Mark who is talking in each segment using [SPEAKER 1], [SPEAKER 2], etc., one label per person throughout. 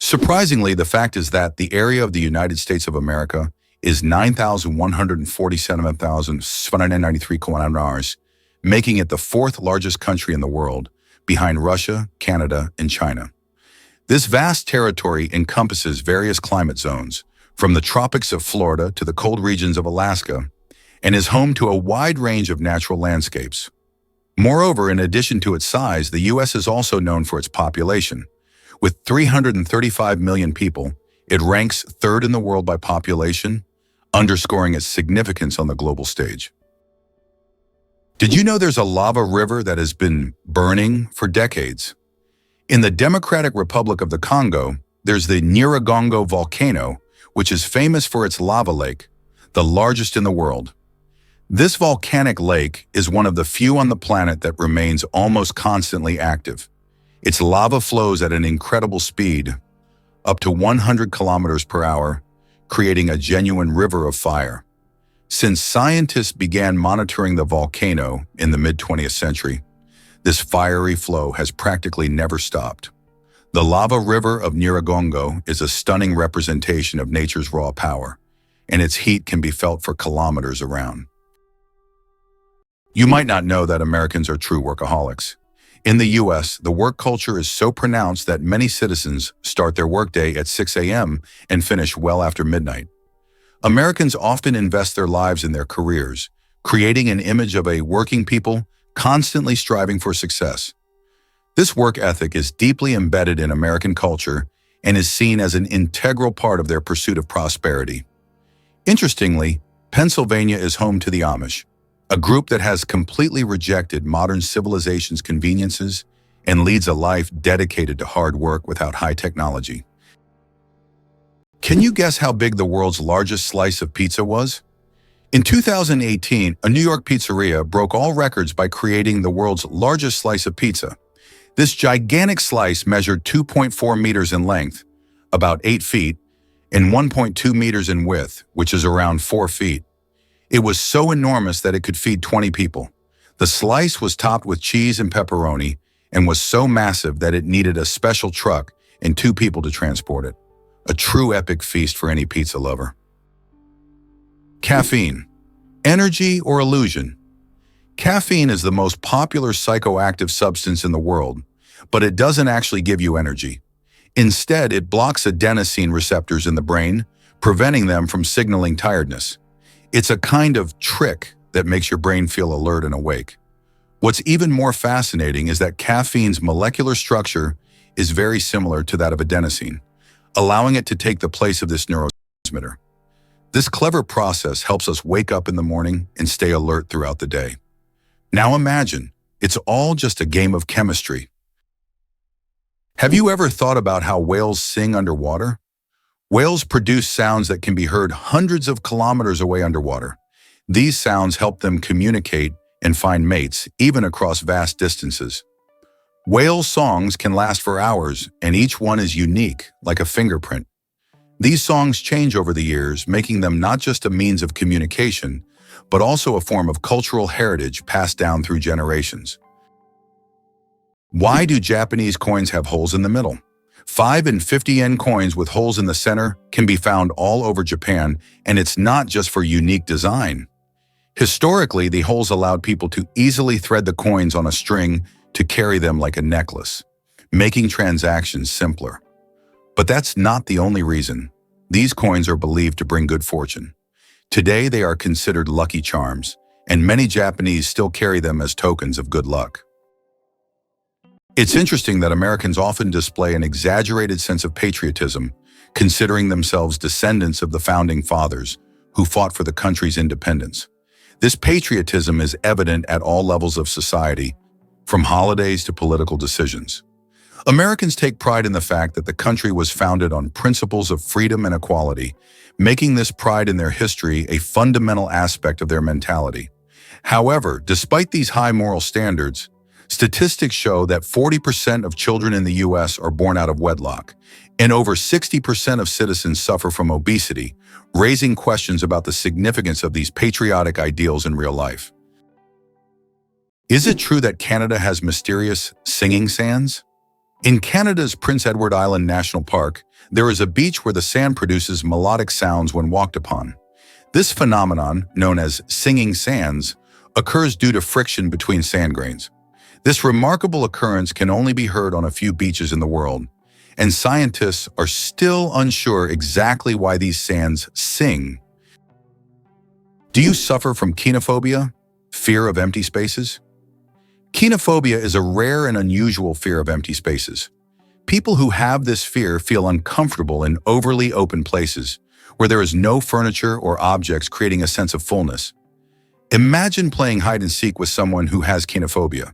[SPEAKER 1] Surprisingly, the fact is that the area of the United States of America is 9,147,793 kilometers, making it the fourth largest country in the world, behind Russia, Canada, and China. This vast territory encompasses various climate zones, from the tropics of Florida to the cold regions of Alaska, and is home to a wide range of natural landscapes. Moreover, in addition to its size, the U.S. is also known for its population. With 335 million people, it ranks third in the world by population, underscoring its significance on the global stage. Did you know there's a lava river that has been burning for decades? In the Democratic Republic of the Congo, there's the Nyiragongo volcano, which is famous for its lava lake, the largest in the world. This volcanic lake is one of the few on the planet that remains almost constantly active. Its lava flows at an incredible speed, up to 100 kilometers per hour, creating a genuine river of fire. Since scientists began monitoring the volcano in the mid-20th century, this fiery flow has practically never stopped. The lava river of Nyiragongo is a stunning representation of nature's raw power, and its heat can be felt for kilometers around. You might not know that Americans are true workaholics. In the U.S., the work culture is so pronounced that many citizens start their workday at 6 a.m. and finish well after midnight. Americans often invest their lives in their careers, creating an image of a working people constantly striving for success. This work ethic is deeply embedded in American culture and is seen as an integral part of their pursuit of prosperity. Interestingly, Pennsylvania is home to the Amish, a group that has completely rejected modern civilization's conveniences and leads a life dedicated to hard work without high technology. Can you guess how big the world's largest slice of pizza was? In 2018, a New York pizzeria broke all records by creating the world's largest slice of pizza. This gigantic slice measured 2.4 meters in length, about 8 feet, and 1.2 meters in width, which is around 4 feet. It was so enormous that it could feed 20 people. The slice was topped with cheese and pepperoni and was so massive that it needed a special truck and 2 people to transport it. A true epic feast for any pizza lover. Caffeine. Energy or illusion? Caffeine is the most popular psychoactive substance in the world, but it doesn't actually give you energy. Instead, it blocks adenosine receptors in the brain, preventing them from signaling tiredness. It's a kind of trick that makes your brain feel alert and awake. What's even more fascinating is that caffeine's molecular structure is very similar to that of adenosine, allowing it to take the place of this neurotransmitter. This clever process helps us wake up in the morning and stay alert throughout the day. Now imagine, it's all just a game of chemistry. Have you ever thought about how whales sing underwater? Whales produce sounds that can be heard hundreds of kilometers away underwater. These sounds help them communicate and find mates, even across vast distances. Whale songs can last for hours, and each one is unique, like a fingerprint. These songs change over the years, making them not just a means of communication, but also a form of cultural heritage passed down through generations. Why do Japanese coins have holes in the middle? 5 and 50 yen coins with holes in the center can be found all over Japan, and it's not just for unique design. Historically, the holes allowed people to easily thread the coins on a string to carry them like a necklace, making transactions simpler. But that's not the only reason. These coins are believed to bring good fortune. Today, they are considered lucky charms, and many Japanese still carry them as tokens of good luck. It's interesting that Americans often display an exaggerated sense of patriotism, considering themselves descendants of the founding fathers who fought for the country's independence. This patriotism is evident at all levels of society, from holidays to political decisions. Americans take pride in the fact that the country was founded on principles of freedom and equality, making this pride in their history a fundamental aspect of their mentality. However, despite these high moral standards, statistics show that 40% of children in the U.S. are born out of wedlock, and over 60% of citizens suffer from obesity, raising questions about the significance of these patriotic ideals in real life. Is it true that Canada has mysterious singing sands? In Canada's Prince Edward Island National Park, there is a beach where the sand produces melodic sounds when walked upon. This phenomenon, known as singing sands, occurs due to friction between sand grains. This remarkable occurrence can only be heard on a few beaches in the world, and scientists are still unsure exactly why these sands sing. Do you suffer from kenophobia, fear of empty spaces? Kenophobia is a rare and unusual fear of empty spaces. People who have this fear feel uncomfortable in overly open places, where there is no furniture or objects creating a sense of fullness. Imagine playing hide and seek with someone who has kenophobia.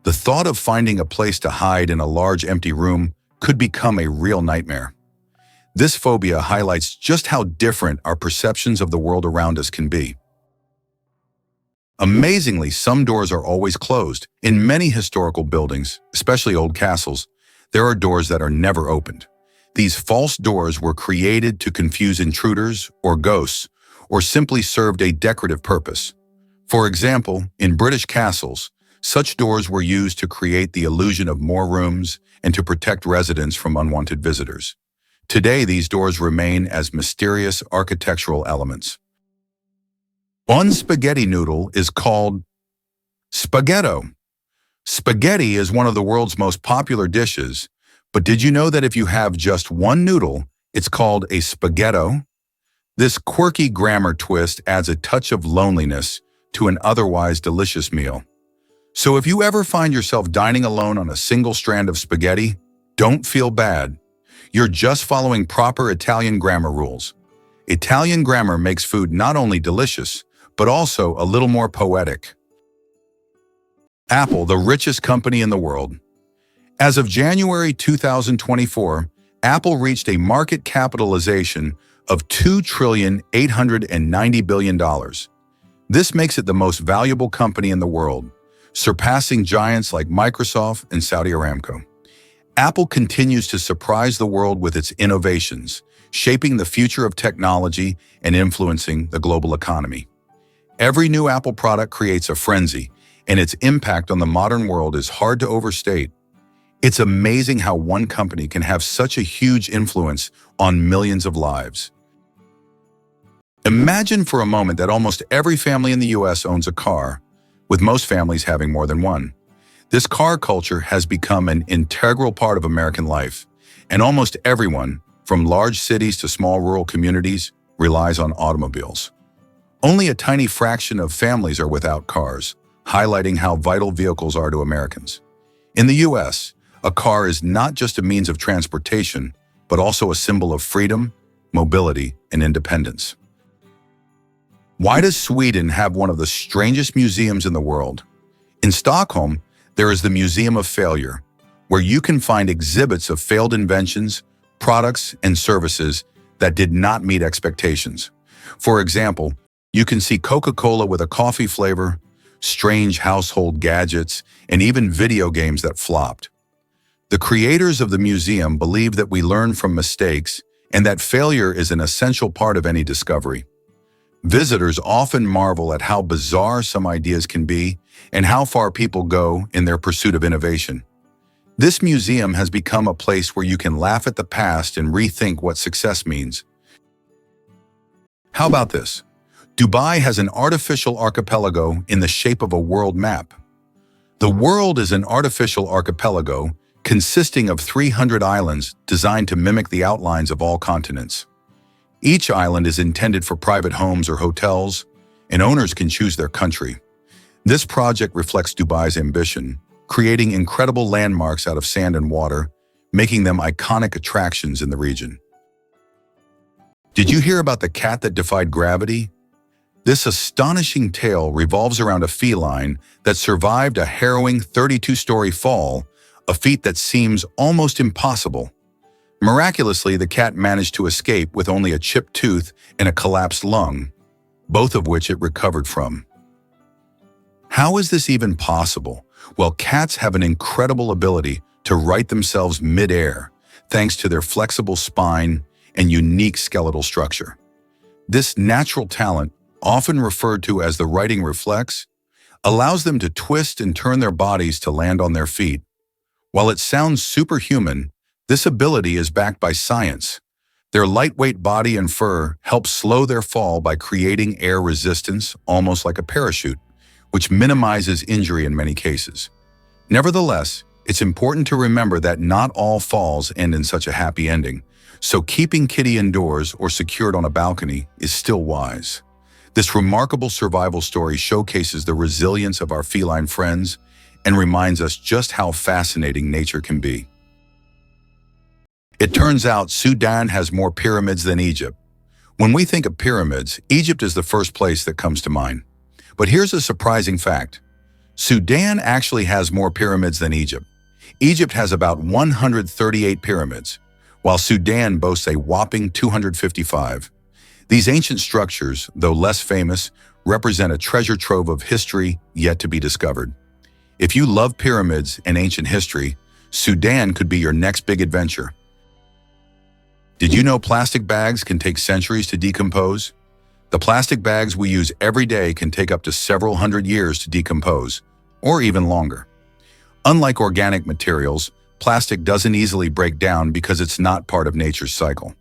[SPEAKER 1] The thought of finding a place to hide in a large empty room could become a real nightmare. This phobia highlights just how different our perceptions of the world around us can be. Amazingly, some doors are always closed. In many historical buildings, especially old castles, there are doors that are never opened. These false doors were created to confuse intruders or ghosts, or simply served a decorative purpose. For example, in British castles, such doors were used to create the illusion of more rooms and to protect residents from unwanted visitors. Today, these doors remain as mysterious architectural elements. One spaghetti noodle is called spaghetto. Spaghetti is one of the world's most popular dishes, but did you know that if you have just one noodle, it's called a spaghetto? This quirky grammar twist adds a touch of loneliness to an otherwise delicious meal. So if you ever find yourself dining alone on a single strand of spaghetti, don't feel bad. You're just following proper Italian grammar rules. Italian grammar makes food not only delicious, but also a little more poetic. Apple, the richest company in the world. As of January 2024, Apple reached a market capitalization of $2,890 billion. This makes it the most valuable company in the world, surpassing giants like Microsoft and Saudi Aramco. Apple continues to surprise the world with its innovations, shaping the future of technology and influencing the global economy. Every new Apple product creates a frenzy, and its impact on the modern world is hard to overstate. It's amazing how one company can have such a huge influence on millions of lives. Imagine for a moment that almost every family in the US owns a car, with most families having more than one. This car culture has become an integral part of American life, and almost everyone, from large cities to small rural communities, relies on automobiles. Only a tiny fraction of families are without cars, highlighting how vital vehicles are to Americans. In the US, a car is not just a means of transportation, but also a symbol of freedom, mobility, and independence. Why does Sweden have one of the strangest museums in the world? In Stockholm, there is the Museum of Failure, where you can find exhibits of failed inventions, products, and services that did not meet expectations. For example, you can see Coca-Cola with a coffee flavor, strange household gadgets, and even video games that flopped. The creators of the museum believe that we learn from mistakes and that failure is an essential part of any discovery. Visitors often marvel at how bizarre some ideas can be and how far people go in their pursuit of innovation. This museum has become a place where you can laugh at the past and rethink what success means. How about this? Dubai has an artificial archipelago in the shape of a world map. The world is an artificial archipelago consisting of 300 islands designed to mimic the outlines of all continents. Each island is intended for private homes or hotels, and owners can choose their country. This project reflects Dubai's ambition, creating incredible landmarks out of sand and water, making them iconic attractions in the region. Did you hear about the cat that defied gravity? This astonishing tale revolves around a feline that survived a harrowing 32-story fall, a feat that seems almost impossible. Miraculously, the cat managed to escape with only a chipped tooth and a collapsed lung, both of which it recovered from. How is this even possible? Well, cats have an incredible ability to right themselves mid-air, thanks to their flexible spine and unique skeletal structure. This natural talent, often referred to as the righting reflex, allows them to twist and turn their bodies to land on their feet. While it sounds superhuman, this ability is backed by science. Their lightweight body and fur help slow their fall by creating air resistance, almost like a parachute, which minimizes injury in many cases. Nevertheless, it's important to remember that not all falls end in such a happy ending, so keeping Kitty indoors or secured on a balcony is still wise. This remarkable survival story showcases the resilience of our feline friends and reminds us just how fascinating nature can be. It turns out Sudan has more pyramids than Egypt. When we think of pyramids, Egypt is the first place that comes to mind. But here's a surprising fact. Sudan actually has more pyramids than Egypt. Egypt has about 138 pyramids, while Sudan boasts a whopping 255. These ancient structures, though less famous, represent a treasure trove of history yet to be discovered. If you love pyramids and ancient history, Sudan could be your next big adventure. Did you know plastic bags can take centuries to decompose? The plastic bags we use every day can take up to several hundred years to decompose, or even longer. Unlike organic materials, plastic doesn't easily break down because it's not part of nature's cycle.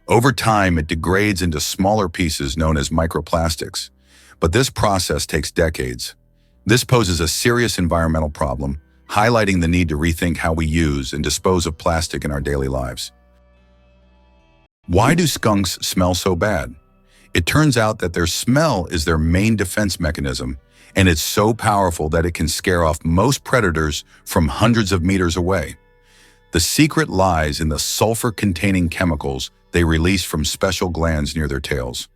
[SPEAKER 1] Over time, it degrades into smaller pieces known as microplastics, but this process takes decades. This poses a serious environmental problem, highlighting the need to rethink how we use and dispose of plastic in our daily lives. Why do skunks smell so bad? It turns out that their smell is their main defense mechanism, and it's so powerful that it can scare off most predators from hundreds of meters away. The secret lies in the sulfur-containing chemicals they release from special glands near their tails.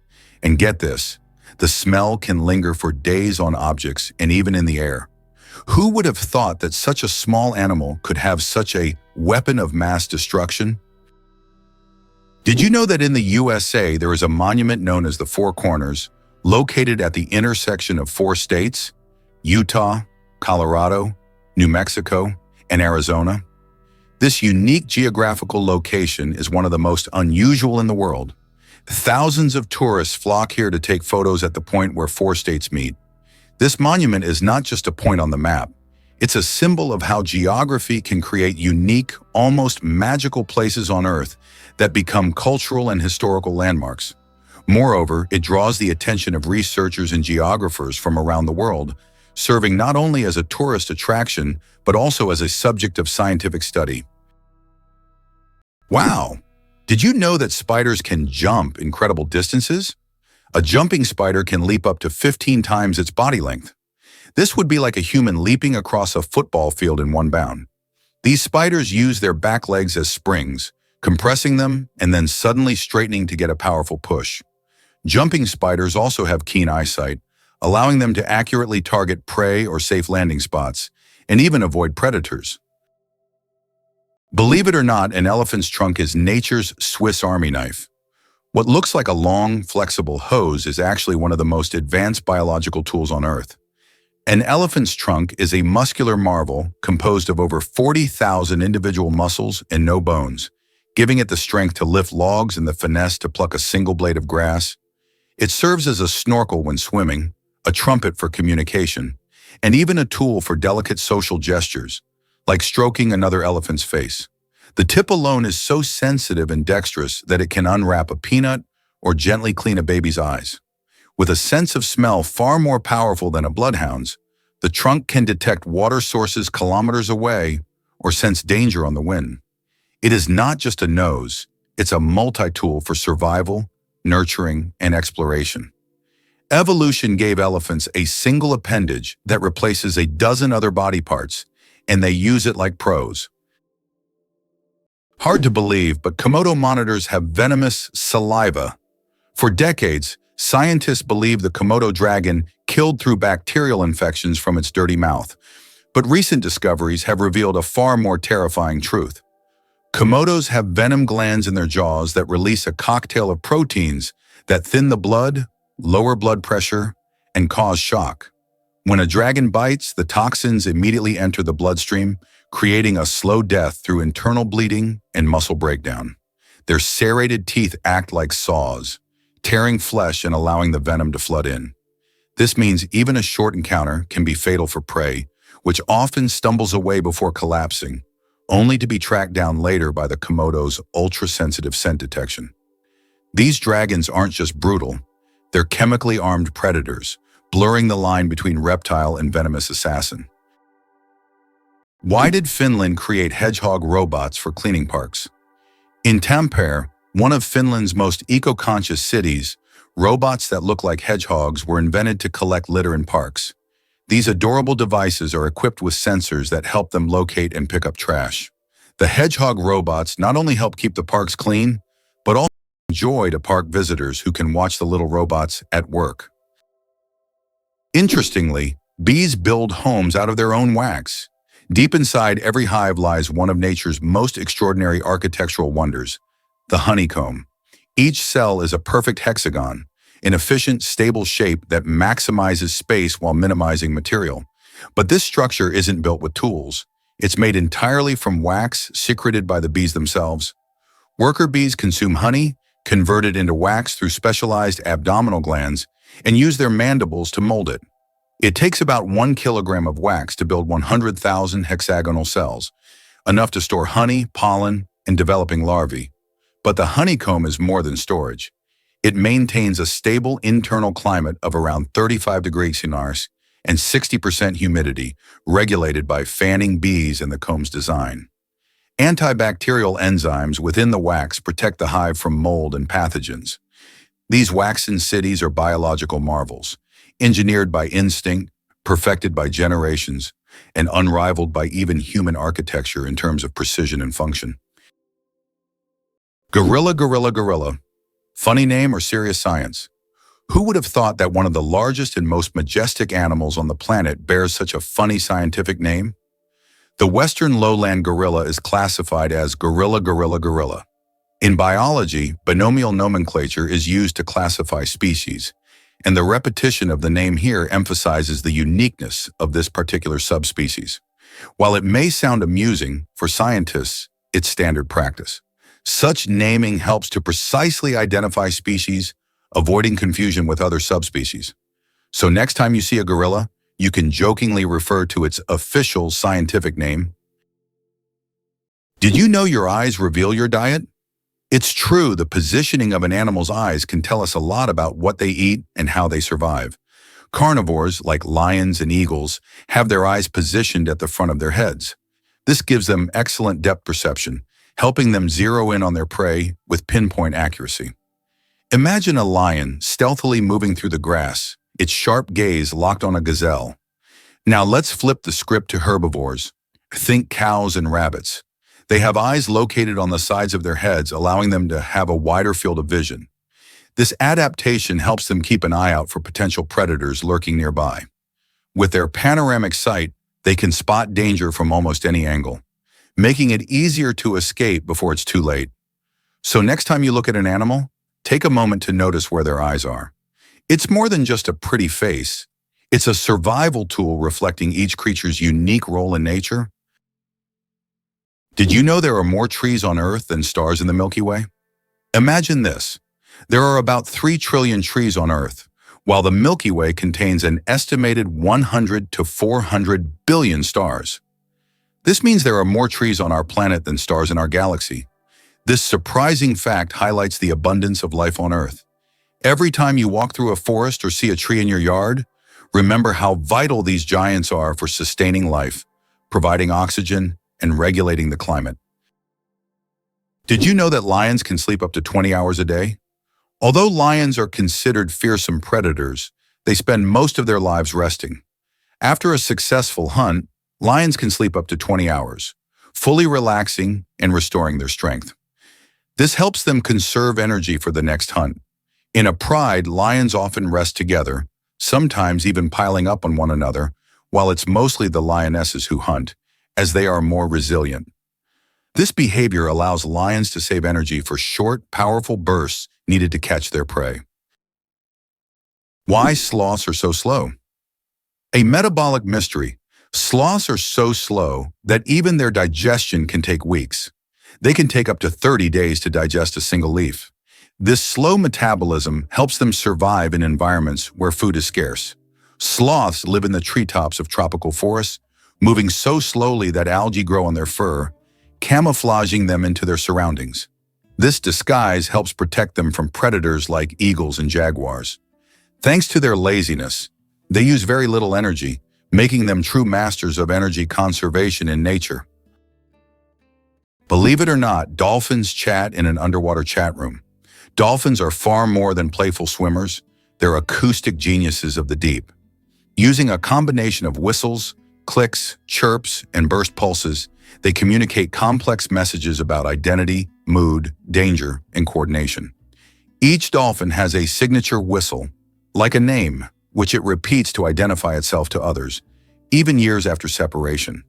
[SPEAKER 1] And get this, the smell can linger for days on objects and even in the air. Who would have thought that such a small animal could have such a weapon of mass destruction? Did you know that in the USA there is a monument known as the Four Corners, located at the intersection of 4 states, Utah, Colorado, New Mexico, and Arizona? This unique geographical location is one of the most unusual in the world. Thousands of tourists flock here to take photos at the point where 4 states meet. This monument is not just a point on the map. It's a symbol of how geography can create unique, almost magical places on Earth that become cultural and historical landmarks. Moreover, it draws the attention of researchers and geographers from around the world, serving not only as a tourist attraction, but also as a subject of scientific study. Wow! Did you know that spiders can jump incredible distances? A jumping spider can leap up to 15 times its body length. This would be like a human leaping across a football field in one bound. These spiders use their back legs as springs, compressing them and then suddenly straightening to get a powerful push. Jumping spiders also have keen eyesight, allowing them to accurately target prey or safe landing spots, and even avoid predators. Believe it or not, an elephant's trunk is nature's Swiss Army knife. What looks like a long, flexible hose is actually one of the most advanced biological tools on Earth. An elephant's trunk is a muscular marvel composed of over 40,000 individual muscles and no bones, giving it the strength to lift logs and the finesse to pluck a single blade of grass. It serves as a snorkel when swimming, a trumpet for communication, and even a tool for delicate social gestures, like stroking another elephant's face. The tip alone is so sensitive and dexterous that it can unwrap a peanut or gently clean a baby's eyes. With a sense of smell far more powerful than a bloodhound's, the trunk can detect water sources kilometers away or sense danger on the wind. It is not just a nose, it's a multi-tool for survival, nurturing, and exploration. Evolution gave elephants a single appendage that replaces a dozen other body parts, and they use it like pros. Hard to believe, but Komodo monitors have venomous saliva. For decades, scientists believed the Komodo dragon killed through bacterial infections from its dirty mouth, but recent discoveries have revealed a far more terrifying truth. Komodos have venom glands in their jaws that release a cocktail of proteins that thin the blood, lower blood pressure, and cause shock. When a dragon bites, the toxins immediately enter the bloodstream, creating a slow death through internal bleeding and muscle breakdown. Their serrated teeth act like saws, tearing flesh and allowing the venom to flood in. This means even a short encounter can be fatal for prey, which often stumbles away before collapsing, only to be tracked down later by the Komodo's ultra-sensitive scent detection. These dragons aren't just brutal, they're chemically armed predators, blurring the line between reptile and venomous assassin. Why did Finland create hedgehog robots for cleaning parks? In Tampere, one of Finland's most eco-conscious cities, robots that look like hedgehogs were invented to collect litter in parks. These adorable devices are equipped with sensors that help them locate and pick up trash. The hedgehog robots not only help keep the parks clean, but also bring joy to park visitors who can watch the little robots at work. Interestingly, bees build homes out of their own wax. Deep inside every hive lies one of nature's most extraordinary architectural wonders, the honeycomb. Each cell is a perfect hexagon, an efficient, stable shape that maximizes space while minimizing material. But this structure isn't built with tools. It's made entirely from wax secreted by the bees themselves. Worker bees consume honey, convert it into wax through specialized abdominal glands, and use their mandibles to mold it. It takes about 1 kilogram of wax to build 100,000 hexagonal cells, enough to store honey, pollen, and developing larvae. But the honeycomb is more than storage. It maintains a stable internal climate of around 35 degrees Celsius and 60% humidity, regulated by fanning bees and the comb's design. Antibacterial enzymes within the wax protect the hive from mold and pathogens. These waxen cities are biological marvels, engineered by instinct, perfected by generations, and unrivaled by even human architecture in terms of precision and function. Gorilla, gorilla, gorilla. Funny name or serious science? Who would have thought that one of the largest and most majestic animals on the planet bears such a funny scientific name? The western lowland gorilla is classified as gorilla, gorilla, gorilla. In biology, binomial nomenclature is used to classify species, and the repetition of the name here emphasizes the uniqueness of this particular subspecies. While it may sound amusing, for scientists, it's standard practice. Such naming helps to precisely identify species, avoiding confusion with other subspecies. So next time you see a gorilla, you can jokingly refer to its official scientific name. Did you know your eyes reveal your diet? It's true, the positioning of an animal's eyes can tell us a lot about what they eat and how they survive. Carnivores, like lions and eagles, have their eyes positioned at the front of their heads. This gives them excellent depth perception, helping them zero in on their prey with pinpoint accuracy. Imagine a lion stealthily moving through the grass, its sharp gaze locked on a gazelle. Now let's flip the script to herbivores. Think cows and rabbits. They have eyes located on the sides of their heads, allowing them to have a wider field of vision. This adaptation helps them keep an eye out for potential predators lurking nearby. With their panoramic sight, they can spot danger from almost any angle, making it easier to escape before it's too late. So next time you look at an animal, take a moment to notice where their eyes are. It's more than just a pretty face. It's a survival tool reflecting each creature's unique role in nature. Did you know there are more trees on Earth than stars in the Milky Way? Imagine this. There are about 3 trillion trees on Earth, while the Milky Way contains an estimated 100 to 400 billion stars. This means there are more trees on our planet than stars in our galaxy. This surprising fact highlights the abundance of life on Earth. Every time you walk through a forest or see a tree in your yard, remember how vital these giants are for sustaining life, providing oxygen, and regulating the climate. Did you know that lions can sleep up to 20 hours a day? Although lions are considered fearsome predators, they spend most of their lives resting. After a successful hunt, lions can sleep up to 20 hours, fully relaxing and restoring their strength. This helps them conserve energy for the next hunt. In a pride, lions often rest together, sometimes even piling up on one another, while it's mostly the lionesses who hunt, as they are more resilient. This behavior allows lions to save energy for short, powerful bursts needed to catch their prey. Why sloths are so slow? A metabolic mystery. Sloths are so slow that even their digestion can take weeks. They can take up to 30 days to digest a single leaf. This slow metabolism helps them survive in environments where food is scarce. Sloths live in the treetops of tropical forests, moving so slowly that algae grow on their fur, camouflaging them into their surroundings. This disguise helps protect them from predators like eagles and jaguars. Thanks to their laziness, they use very little energy, making them true masters of energy conservation in nature. Believe it or not, dolphins chat in an underwater chat room. Dolphins are far more than playful swimmers. They're acoustic geniuses of the deep. Using a combination of whistles, clicks, chirps, and burst pulses, they communicate complex messages about identity, mood, danger, and coordination. Each dolphin has a signature whistle, like a name, which it repeats to identify itself to others, even years after separation.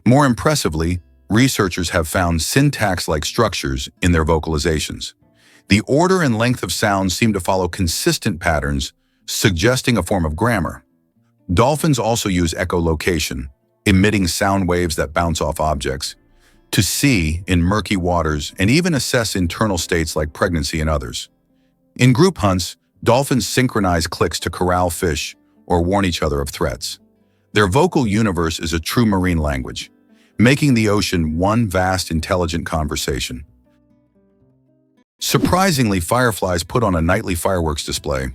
[SPEAKER 1] More impressively, researchers have found syntax-like structures in their vocalizations. The order and length of sounds seem to follow consistent patterns, suggesting a form of grammar. Dolphins also use echolocation, emitting sound waves that bounce off objects, to see in murky waters and even assess internal states like pregnancy and others. In group hunts, dolphins synchronize clicks to corral fish or warn each other of threats. Their vocal universe is a true marine language, making the ocean one vast, intelligent conversation. Surprisingly, fireflies put on a nightly fireworks display.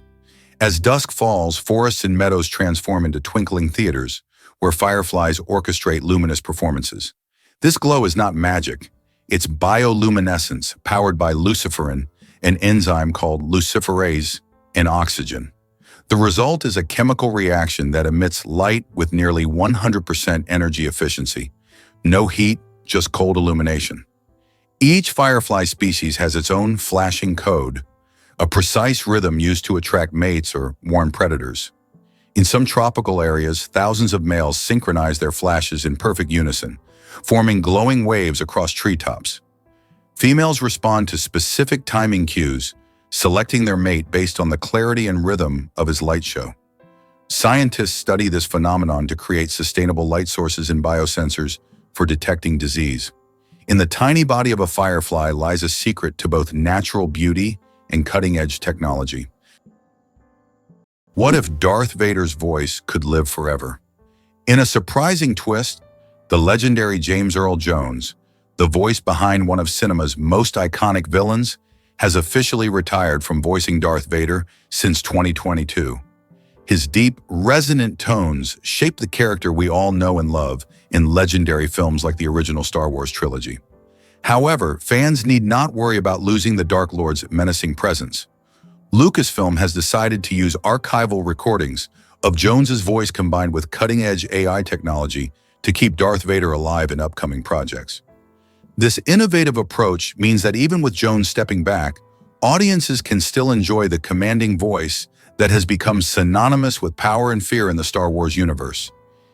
[SPEAKER 1] As dusk falls, forests and meadows transform into twinkling theaters, where fireflies orchestrate luminous performances. This glow is not magic. It's bioluminescence, powered by luciferin, an enzyme called luciferase, and oxygen. The result is a chemical reaction that emits light with nearly 100% energy efficiency. No heat, just cold illumination. Each firefly species has its own flashing code, a precise rhythm used to attract mates or warn predators. In some tropical areas, thousands of males synchronize their flashes in perfect unison, forming glowing waves across treetops. Females respond to specific timing cues, selecting their mate based on the clarity and rhythm of his light show. Scientists study this phenomenon to create sustainable light sources and biosensors for detecting disease. In the tiny body of a firefly lies a secret to both natural beauty and cutting-edge technology. What if Darth Vader's voice could live forever? In a surprising twist, the legendary James Earl Jones, the voice behind one of cinema's most iconic villains, has officially retired from voicing Darth Vader since 2022. His deep, resonant tones shape the character we all know and love in legendary films like the original Star Wars trilogy. However, fans need not worry about losing the Dark Lord's menacing presence. Lucasfilm has decided to use archival recordings of Jones's voice combined with cutting-edge AI technology to keep Darth Vader alive in upcoming projects. This innovative approach means that even with Jones stepping back, audiences can still enjoy the commanding voice that has become synonymous with power and fear in the Star Wars universe.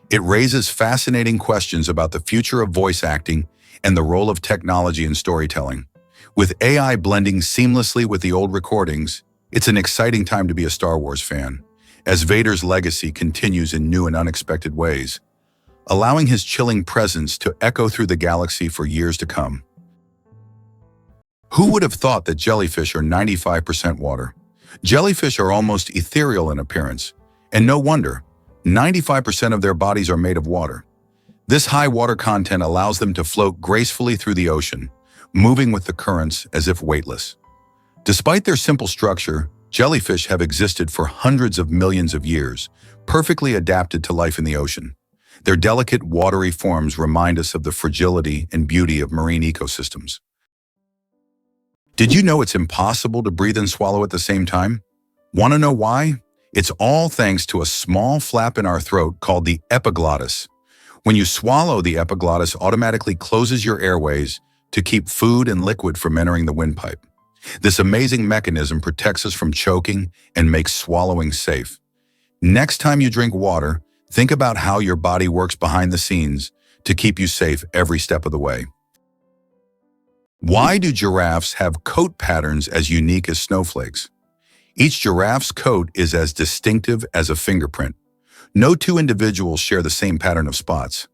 [SPEAKER 1] It raises fascinating questions about the future of voice acting and the role of technology in storytelling. With AI blending seamlessly with the old recordings, it's an exciting time to be a Star Wars fan, as Vader's legacy continues in new and unexpected ways, allowing his chilling presence to echo through the galaxy for years to come. Who would have thought that jellyfish are 95% water? Jellyfish are almost ethereal in appearance, and no wonder, 95% of their bodies are made of water. This high water content allows them to float gracefully through the ocean, moving with the currents as if weightless. Despite their simple structure, jellyfish have existed for hundreds of millions of years, perfectly adapted to life in the ocean. Their delicate, watery forms remind us of the fragility and beauty of marine ecosystems. Did you know it's impossible to breathe and swallow at the same time? Want to know why? It's all thanks to a small flap in our throat called the epiglottis. When you swallow, the epiglottis automatically closes your airways to keep food and liquid from entering the windpipe. This amazing mechanism protects us from choking and makes swallowing safe. Next time you drink water, think about how your body works behind the scenes to keep you safe every step of the way. Why do giraffes have coat patterns as unique as snowflakes? Each giraffe's coat is as distinctive as a fingerprint. No two individuals share the same pattern of spots.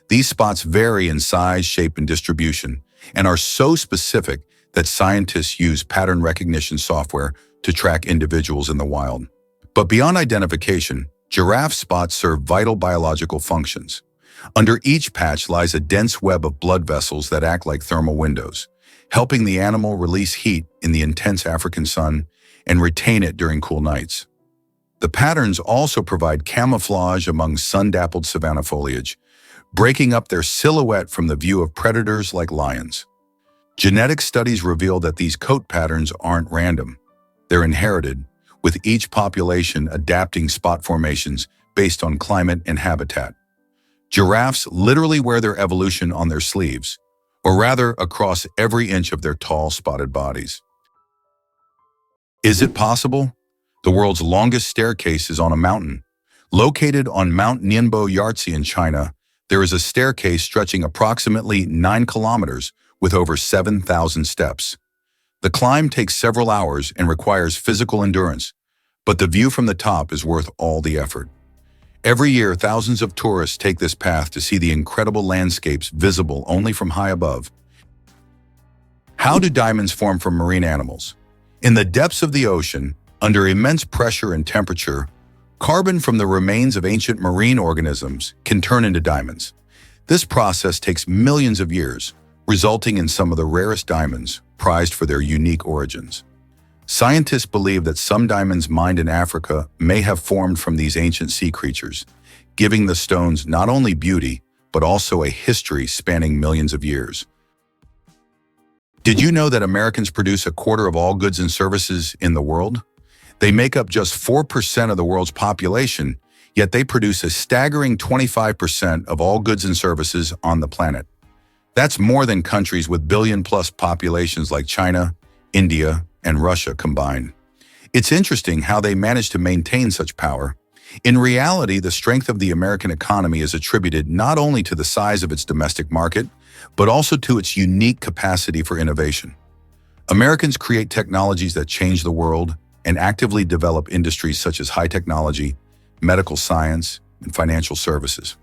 [SPEAKER 1] These spots vary in size, shape, and distribution, and are so specific that scientists use pattern recognition software to track individuals in the wild. But beyond identification, giraffe spots serve vital biological functions. Under each patch lies a dense web of blood vessels that act like thermal windows, helping the animal release heat in the intense African sun and retain it during cool nights. The patterns also provide camouflage among sun-dappled savanna foliage, breaking up their silhouette from the view of predators like lions. Genetic studies reveal that these coat patterns aren't random. They're inherited, with each population adapting spot formations based on climate and habitat. Giraffes literally wear their evolution on their sleeves, or rather across every inch of their tall, spotted bodies. Is it possible? The world's longest staircase is on a mountain. Located on Mount Nianbo Yartze in China, there is a staircase stretching approximately 9 kilometers with over 7,000 steps. The climb takes several hours and requires physical endurance, but the view from the top is worth all the effort. Every year, thousands of tourists take this path to see the incredible landscapes visible only from high above. How do diamonds form from marine animals? In the depths of the ocean, under immense pressure and temperature, carbon from the remains of ancient marine organisms can turn into diamonds. This process takes millions of years, resulting in some of the rarest diamonds, prized for their unique origins. Scientists believe that some diamonds mined in Africa may have formed from these ancient sea creatures, giving the stones not only beauty, but also a history spanning millions of years. Did you know that Americans produce a quarter of all goods and services in the world? They make up just 4% of the world's population, yet they produce a staggering 25% of all goods and services on the planet. That's more than countries with billion-plus populations like China, India, and Russia combined. It's interesting how they manage to maintain such power. In reality, the strength of the American economy is attributed not only to the size of its domestic market, but also to its unique capacity for innovation. Americans create technologies that change the world and actively develop industries such as high technology, medical science, and financial services.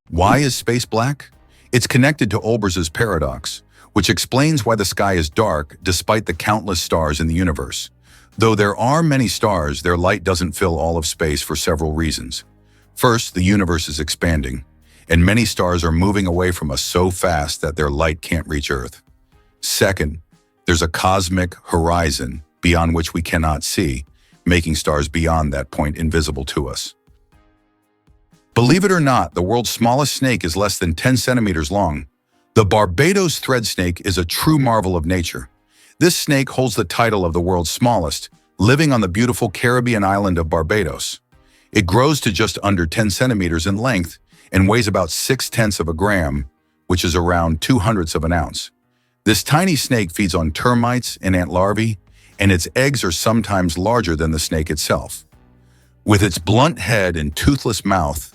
[SPEAKER 1] Why is space black? It's connected to Olbers's paradox, which explains why the sky is dark despite the countless stars in the universe. Though there are many stars, their light doesn't fill all of space for several reasons. First, the universe is expanding, and many stars are moving away from us so fast that their light can't reach Earth. Second, there's a cosmic horizon beyond which we cannot see, making stars beyond that point invisible to us. Believe it or not, the world's smallest snake is less than 10 centimeters long. The Barbados thread snake is a true marvel of nature. This snake holds the title of the world's smallest, living on the beautiful Caribbean island of Barbados. It grows to just under 10 centimeters in length and weighs about 0.6 of a gram, which is around 0.02 of an ounce. This tiny snake feeds on termites and ant larvae, and its eggs are sometimes larger than the snake itself. With its blunt head and toothless mouth,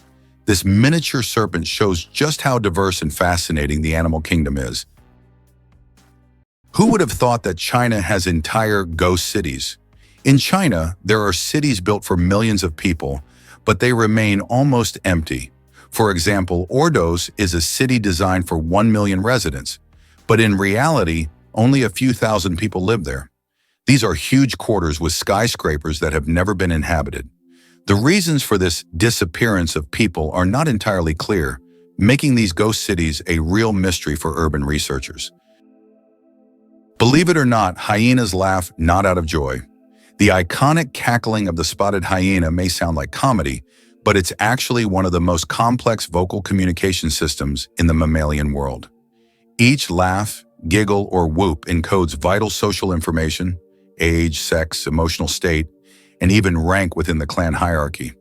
[SPEAKER 1] this miniature serpent shows just how diverse and fascinating the animal kingdom is. Who would have thought that China has entire ghost cities? In China, there are cities built for millions of people, but they remain almost empty. For example, Ordos is a city designed for 1 million residents, but in reality, only a few thousand people live there. These are huge quarters with skyscrapers that have never been inhabited. The reasons for this disappearance of people are not entirely clear, making these ghost cities a real mystery for urban researchers. Believe it or not, hyenas laugh not out of joy. The iconic cackling of the spotted hyena may sound like comedy, but it's actually one of the most complex vocal communication systems in the mammalian world. Each laugh, giggle, or whoop encodes vital social information, age, sex, emotional state, and even rank within the clan hierarchy.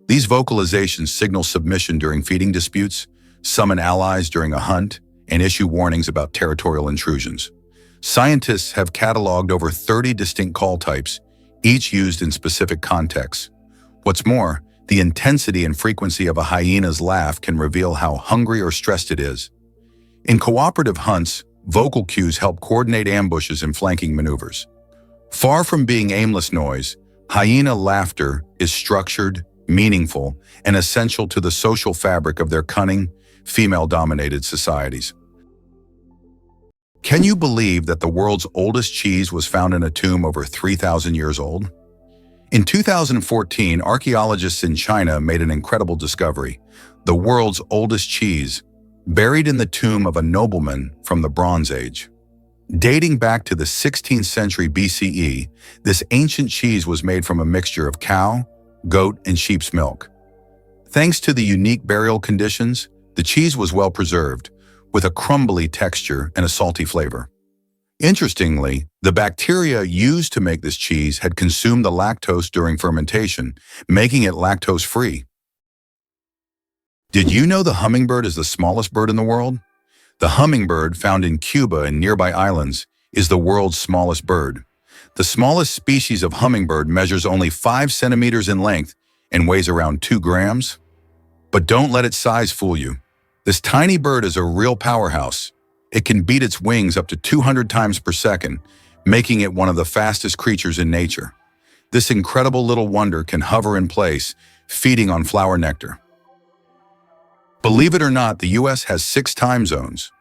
[SPEAKER 1] These vocalizations signal submission during feeding disputes, summon allies during a hunt, and issue warnings about territorial intrusions. Scientists have cataloged over 30 distinct call types, each used in specific contexts. What's more, the intensity and frequency of a hyena's laugh can reveal how hungry or stressed it is. In cooperative hunts, vocal cues help coordinate ambushes and flanking maneuvers. Far from being aimless noise, hyena laughter is structured, meaningful, and essential to the social fabric of their cunning, female-dominated societies. Can you believe that the world's oldest cheese was found in a tomb over 3,000 years old? In 2014, archaeologists in China made an incredible discovery. the world's oldest cheese, buried in the tomb of a nobleman from the Bronze Age. Dating back to the 16th century BCE, this ancient cheese was made from a mixture of cow, goat, and sheep's milk. Thanks to the unique burial conditions, the cheese was well preserved, with a crumbly texture and a salty flavor. Interestingly, the bacteria used to make this cheese had consumed the lactose during fermentation, making it lactose-free. Did you know the hummingbird is the smallest bird in the world? The hummingbird, found in Cuba and nearby islands, is the world's smallest bird. The smallest species of hummingbird measures only 5 centimeters in length and weighs around 2 grams. But don't let its size fool you. This tiny bird is a real powerhouse. It can beat its wings up to 200 times per second, making it one of the fastest creatures in nature. This incredible little wonder can hover in place, feeding on flower nectar. Believe it or not, the US has 6 time zones.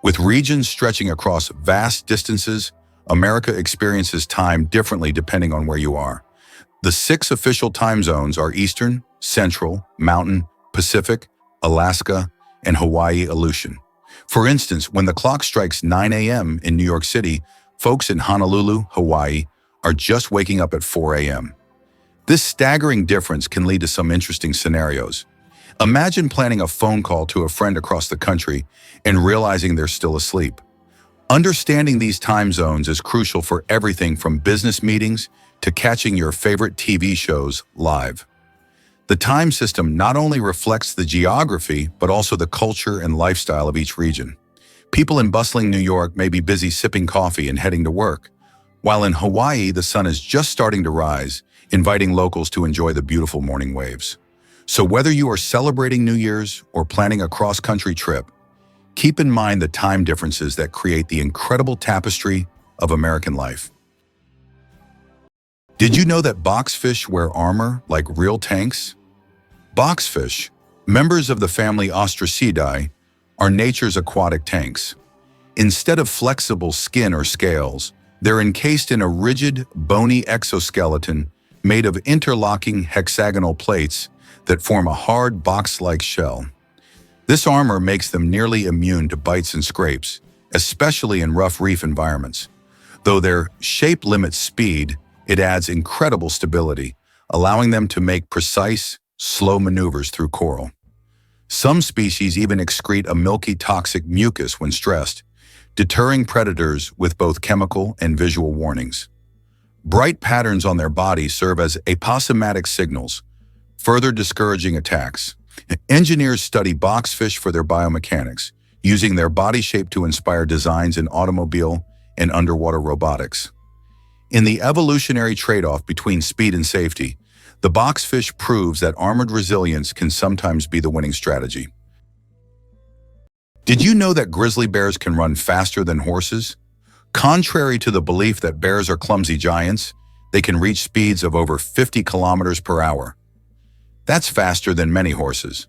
[SPEAKER 1] With regions stretching across vast distances, America experiences time differently depending on where you are. The 6 official time zones are Eastern, Central, Mountain, Pacific, Alaska, and Hawaii Aleutian. For instance, when the clock strikes 9 a.m. in New York City, folks in Honolulu, Hawaii, are just waking up at 4 a.m. This staggering difference can lead to some interesting scenarios. Imagine planning a phone call to a friend across the country and realizing they're still asleep. Understanding these time zones is crucial for everything from business meetings to catching your favorite TV shows live. The time system not only reflects the geography, but also the culture and lifestyle of each region. People in bustling New York may be busy sipping coffee and heading to work, while in Hawaii, the sun is just starting to rise, inviting locals to enjoy the beautiful morning waves. So whether you are celebrating New Year's or planning a cross-country trip, keep in mind the time differences that create the incredible tapestry of American life. Did you know that boxfish wear armor like real tanks? Boxfish, members of the family Ostracidae, are nature's aquatic tanks. Instead of flexible skin or scales, they're encased in a rigid, bony exoskeleton made of interlocking hexagonal plates that form a hard box-like shell. This armor makes them nearly immune to bites and scrapes, especially in rough reef environments. Though their shape limits speed, it adds incredible stability, allowing them to make precise, slow maneuvers through coral. Some species even excrete a milky toxic mucus when stressed, deterring predators with both chemical and visual warnings. Bright patterns on their bodies serve as aposematic signals, further discouraging attacks. Engineers study boxfish for their biomechanics, using their body shape to inspire designs in automobile and underwater robotics. In the evolutionary trade-off between speed and safety, the boxfish proves that armored resilience can sometimes be the winning strategy. Did you know that grizzly bears can run faster than horses? Contrary to the belief that bears are clumsy giants, they can reach speeds of over 50 kilometers per hour. That's faster than many horses.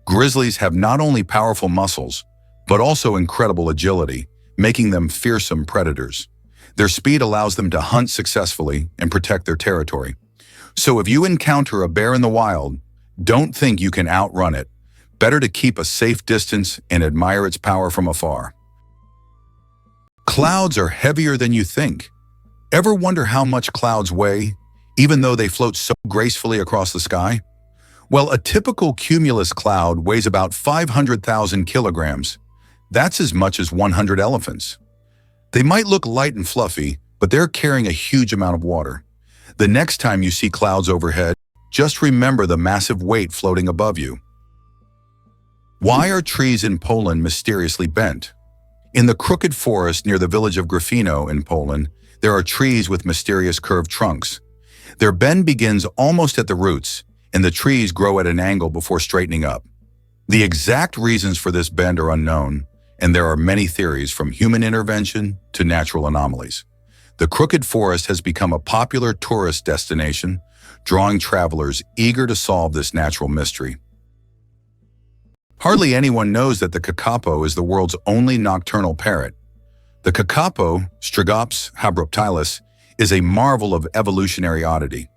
[SPEAKER 1] Grizzlies have not only powerful muscles, but also incredible agility, making them fearsome predators. Their speed allows them to hunt successfully and protect their territory. So if you encounter a bear in the wild, don't think you can outrun it. Better to keep a safe distance and admire its power from afar. Clouds are heavier than you think. Ever wonder how much clouds weigh, even though they float so gracefully across the sky? Well, a typical cumulus cloud weighs about 500,000 kilograms. That's as much as 100 elephants. They might look light and fluffy, but they're carrying a huge amount of water. The next time you see clouds overhead, just remember the massive weight floating above you. Why are trees in Poland mysteriously bent? In the crooked forest near the village of Grafino in Poland, there are trees with mysterious curved trunks. Their bend begins almost at the roots, and the trees grow at an angle before straightening up. The exact reasons for this bend are unknown, and there are many theories from human intervention to natural anomalies. The crooked forest has become a popular tourist destination, drawing travelers eager to solve this natural mystery. Hardly anyone knows that the kakapo is the world's only nocturnal parrot. The kakapo, Strigops habroctilis, is a marvel of evolutionary oddity.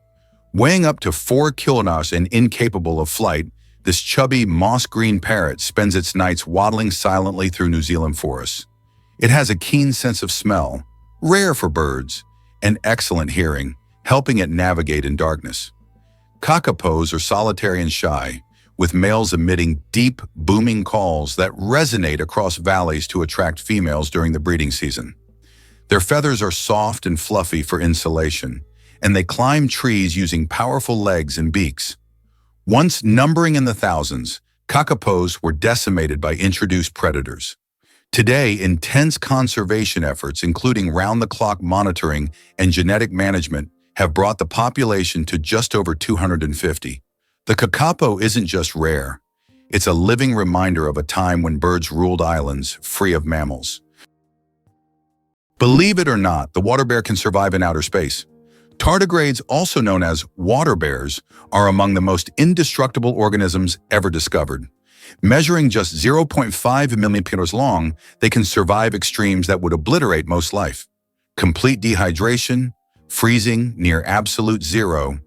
[SPEAKER 1] Weighing up to 4 kilograms and incapable of flight, This chubby, moss-green parrot spends its nights waddling silently through New Zealand forests. It has a keen sense of smell, rare for birds, and excellent hearing, helping it navigate in darkness. Kakapos are solitary and shy, with males emitting deep, booming calls that resonate across valleys to attract females during the breeding season. Their feathers are soft and fluffy for insulation, and they climb trees using powerful legs and beaks. Once numbering in the thousands, kakapos were decimated by introduced predators. Today, intense conservation efforts, including round-the-clock monitoring and genetic management, have brought the population to just over 250. The kakapo isn't just rare. It's a living reminder of a time when birds ruled islands free of mammals. Believe it or not, the water bear can survive in outer space. Tardigrades, also known as water bears, are among the most indestructible organisms ever discovered. Measuring just 0.5 millimeters long, they can survive extremes that would obliterate most life. Complete dehydration, freezing near absolute zero,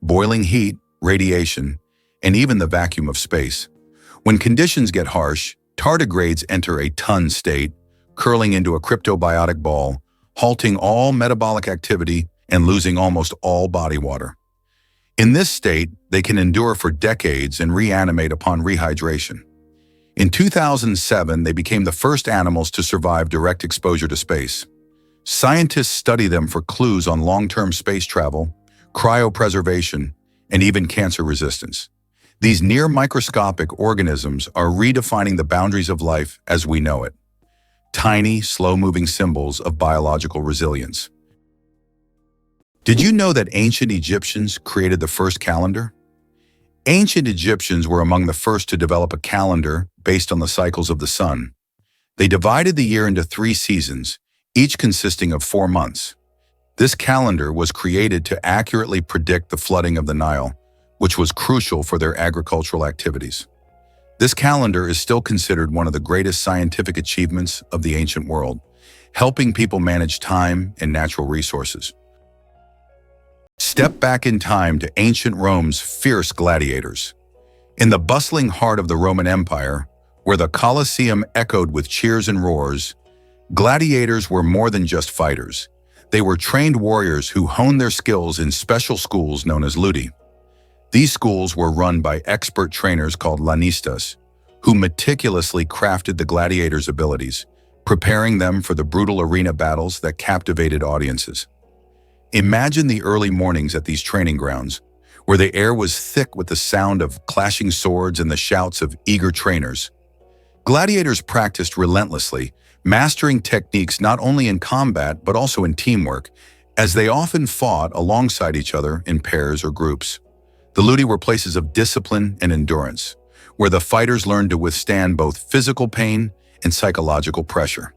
[SPEAKER 1] boiling heat, radiation, and even the vacuum of space. When conditions get harsh, tardigrades enter a ton state, curling into a cryptobiotic ball, halting all metabolic activity and losing almost all body water. In this state, they can endure for decades and reanimate upon rehydration. In 2007, they became the first animals to survive direct exposure to space. Scientists study them for clues on long-term space travel, cryopreservation, and even cancer resistance. These near-microscopic organisms are redefining the boundaries of life as we know it. Tiny, slow-moving symbols of biological resilience. Did you know that ancient Egyptians created the first calendar? Ancient Egyptians were among the first to develop a calendar based on the cycles of the sun. They divided the year into 3 seasons, each consisting of 4 months. This calendar was created to accurately predict the flooding of the Nile, which was crucial for their agricultural activities. This calendar is still considered one of the greatest scientific achievements of the ancient world, helping people manage time and natural resources. Step back in time to ancient Rome's fierce gladiators. In the bustling heart of the Roman Empire, where the Colosseum echoed with cheers and roars, gladiators were more than just fighters. They were trained warriors who honed their skills in special schools known as ludi. These schools were run by expert trainers called lanistas, who meticulously crafted the gladiators' abilities, preparing them for the brutal arena battles that captivated audiences. Imagine the early mornings at these training grounds, where the air was thick with the sound of clashing swords and the shouts of eager trainers. Gladiators practiced relentlessly, mastering techniques not only in combat but also in teamwork, as they often fought alongside each other in pairs or groups. The ludi were places of discipline and endurance, where the fighters learned to withstand both physical pain and psychological pressure.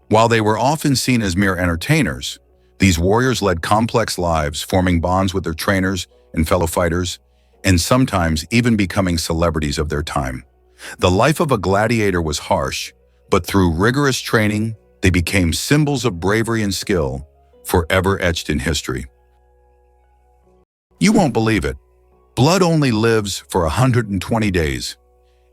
[SPEAKER 1] While they were often seen as mere entertainers, these warriors led complex lives, forming bonds with their trainers and fellow fighters, and sometimes even becoming celebrities of their time. The life of a gladiator was harsh, but through rigorous training, they became symbols of bravery and skill, forever etched in history. You won't believe it. Blood only lives for 120 days.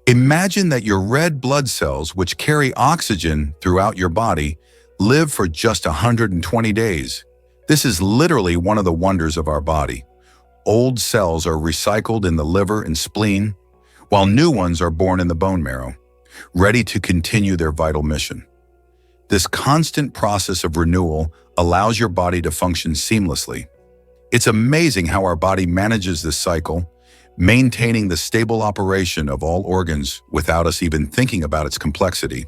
[SPEAKER 1] Imagine that your red blood cells, which carry oxygen throughout your body, live for just 120 days. This is literally one of the wonders of our body. Old cells are recycled in the liver and spleen, while new ones are born in the bone marrow, ready to continue their vital mission. This constant process of renewal allows your body to function seamlessly. It's amazing how our body manages this cycle, maintaining the stable operation of all organs without us even thinking about its complexity.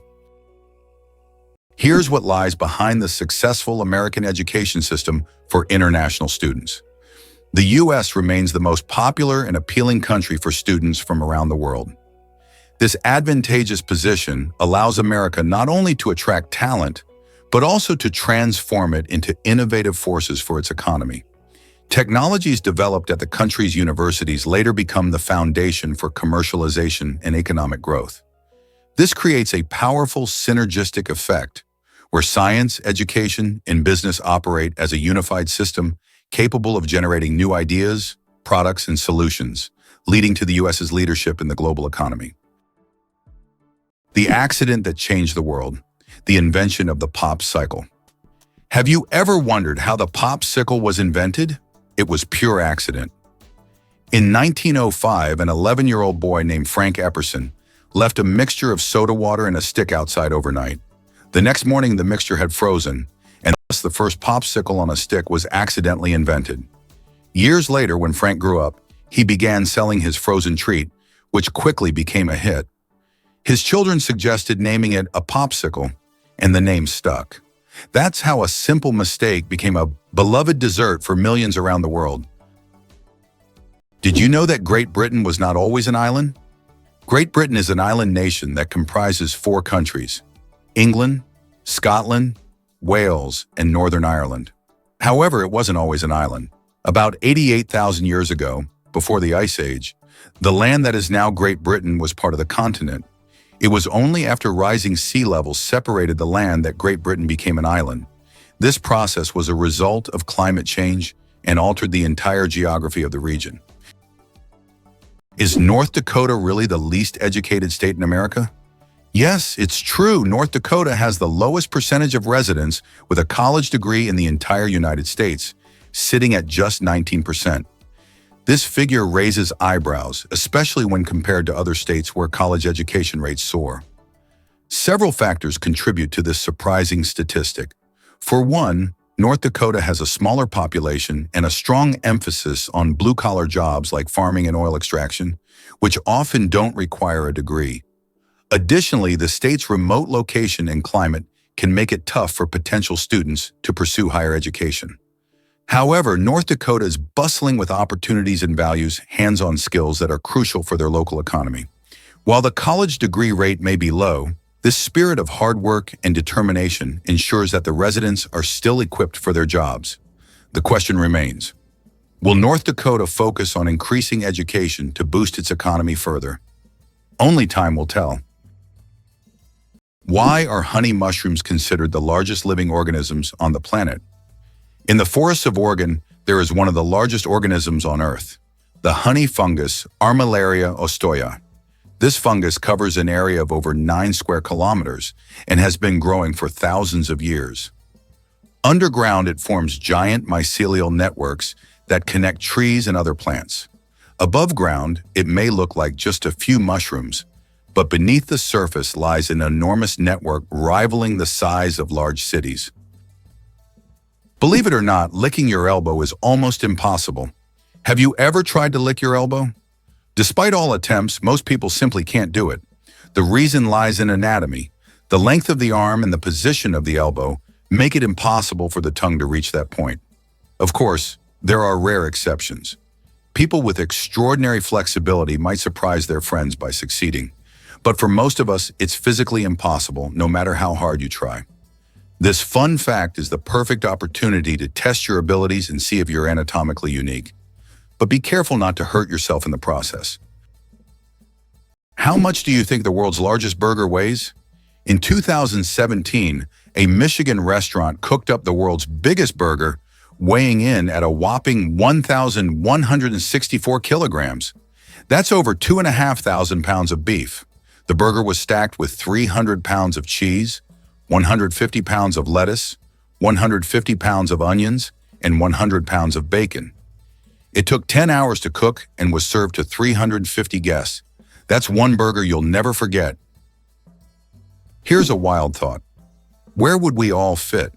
[SPEAKER 1] Here's what lies behind the successful American education system for international students. The U.S. remains the most popular and appealing country for students from around the world. This advantageous position allows America not only to attract talent, but also to transform it into innovative forces for its economy. Technologies developed at the country's universities later become the foundation for commercialization and economic growth. This creates a powerful synergistic effect where science, education, and business operate as a unified system capable of generating new ideas, products, and solutions, leading to the US's leadership in the global economy. The accident that changed the world, the invention of the popsicle. Have you ever wondered how the popsicle was invented? It was pure accident. In 1905, an 11-year-old boy named Frank Epperson left a mixture of soda water and a stick outside overnight. The next morning, the mixture had frozen, and thus the first popsicle on a stick was accidentally invented. Years later, when Frank grew up, he began selling his frozen treat, which quickly became a hit. His children suggested naming it a popsicle, and the name stuck. That's how a simple mistake became a beloved dessert for millions around the world. Did you know that Great Britain was not always an island? Great Britain is an island nation that comprises 4 countries: England, Scotland, Wales, and Northern Ireland. However, it wasn't always an island. About 88,000 years ago, before the Ice Age, the land that is now Great Britain was part of the continent. It was only after rising sea levels separated the land that Great Britain became an island. This process was a result of climate change and altered the entire geography of the region. Is North Dakota really the least educated state in America? Yes, it's true. North Dakota has the lowest percentage of residents with a college degree in the entire United States, sitting at just 19%. This figure raises eyebrows, especially when compared to other states where college education rates soar. Several factors contribute to this surprising statistic. For one, North Dakota has a smaller population and a strong emphasis on blue-collar jobs like farming and oil extraction, which often don't require a degree. Additionally, the state's remote location and climate can make it tough for potential students to pursue higher education. However, North Dakota is bustling with opportunities and values hands-on skills that are crucial for their local economy. While the college degree rate may be low, this spirit of hard work and determination ensures that the residents are still equipped for their jobs. The question remains, will North Dakota focus on increasing education to boost its economy further? Only time will tell. Why are honey mushrooms considered the largest living organisms on the planet? In the forests of Oregon, there is one of the largest organisms on Earth, the honey fungus Armillaria ostoya. This fungus covers an area of over 9 square kilometers and has been growing for thousands of years. Underground, it forms giant mycelial networks that connect trees and other plants. Above ground, it may look like just a few mushrooms, but beneath the surface lies an enormous network rivaling the size of large cities. Believe it or not, licking your elbow is almost impossible. Have you ever tried to lick your elbow? Despite all attempts, most people simply can't do it. The reason lies in anatomy. The length of the arm and the position of the elbow make it impossible for the tongue to reach that point. Of course, there are rare exceptions. People with extraordinary flexibility might surprise their friends by succeeding. But for most of us, it's physically impossible, no matter how hard you try. This fun fact is the perfect opportunity to test your abilities and see if you're anatomically unique. But be careful not to hurt yourself in the process. How much do you think the world's largest burger weighs? In 2017, a Michigan restaurant cooked up the world's biggest burger, weighing in at a whopping 1,164 kilograms. That's over 2,500 pounds of beef. The burger was stacked with 300 pounds of cheese, 150 pounds of lettuce, 150 pounds of onions, and 100 pounds of bacon. It took 10 hours to cook and was served to 350 guests. That's one burger you'll never forget. Here's a wild thought. Where would we all fit?